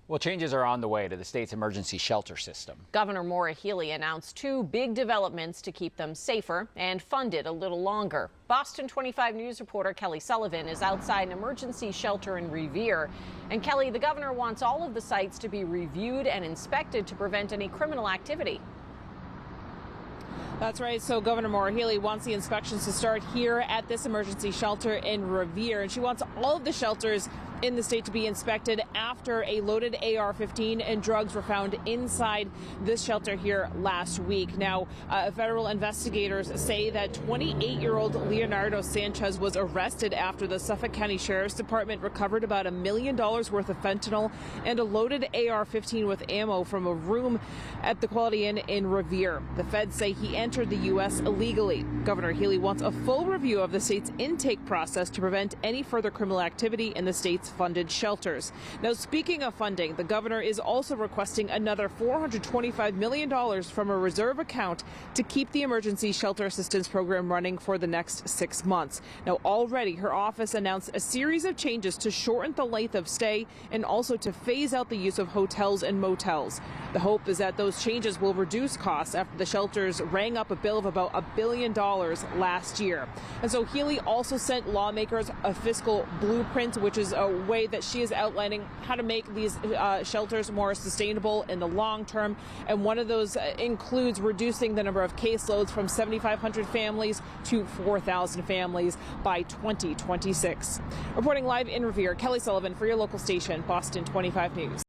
Well, changes are on the way to the state's emergency shelter system. Governor Maura Healey announced two big developments to keep them safer and funded a little longer. Boston 25 News reporter Kelly Sullivan is outside an emergency shelter in Revere. And Kelly, the governor wants all of the sites to be reviewed and inspected to prevent any criminal activity. That's right. So Governor Maura Healey wants the inspections to start here at this emergency shelter in Revere. And she wants all of the shelters in the state to be inspected after a loaded AR-15 and drugs were found inside this shelter here last week. Now, federal investigators say that 28-year-old Leonardo Sanchez was arrested after the Suffolk County Sheriff's Department recovered about $1 million worth of fentanyl and a loaded AR-15 with ammo from a room at the Quality Inn in Revere. The feds say he entered the U.S. illegally. Governor Healey wants a full review of the state's intake process to prevent any further criminal activity in the state's funded shelters. Now, speaking of funding, the governor is also requesting another $425 million from a reserve account to keep the emergency shelter assistance program running for the next 6 months. Now, already her office announced a series of changes to shorten the length of stay and also to phase out the use of hotels and motels. The hope is that those changes will reduce costs after the shelters rang up a bill of about $1 billion last year. And so Healey also sent lawmakers a fiscal blueprint, which is a way that she is outlining how to make these shelters more sustainable in the long term. And one of those includes reducing the number of caseloads from 7,500 families to 4,000 families by 2026. Reporting live in Revere, Kelly Sullivan for your local station, Boston 25 News.